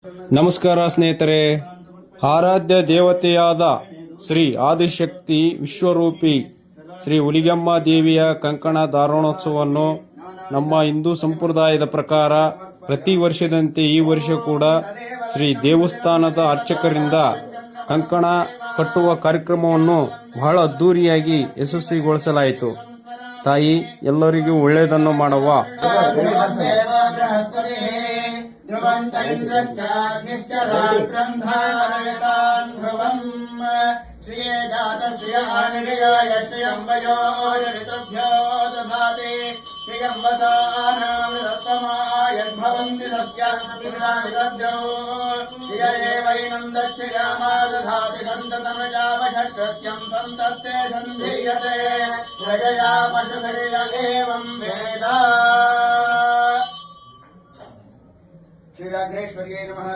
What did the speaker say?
ನಮಸ್ಕಾರ ಸ್ನೇಹಿತರೆ. ಆರಾಧ್ಯ ದೇವತೆಯಾದ ಶ್ರೀ ಆದಿಶಕ್ತಿ ವಿಶ್ವರೂಪಿ ಶ್ರೀ ಹುಲಿಗೆಮ್ಮ ದೇವಿಯ ಕಂಕಣ ಧಾರಣೋತ್ಸವವನ್ನು ನಮ್ಮ ಹಿಂದೂ ಸಂಪ್ರದಾಯದ ಪ್ರಕಾರ ಪ್ರತಿ ವರ್ಷದಂತೆ ಈ ವರ್ಷ ಕೂಡ ಶ್ರೀ ದೇವಸ್ಥಾನದ ಅರ್ಚಕರಿಂದ ಕಂಕಣ ಕಟ್ಟುವ ಕಾರ್ಯಕ್ರಮವನ್ನು ಬಹಳ ಅದ್ದೂರಿಯಾಗಿ ಯಶಸ್ವಿಗೊಳಿಸಲಾಯಿತು. ತಾಯಿ ಎಲ್ಲರಿಗೂ ಒಳ್ಳೆಯದನ್ನು ಮಾಡುವ. श्री व्याघ्रेश्वर्यै नमः।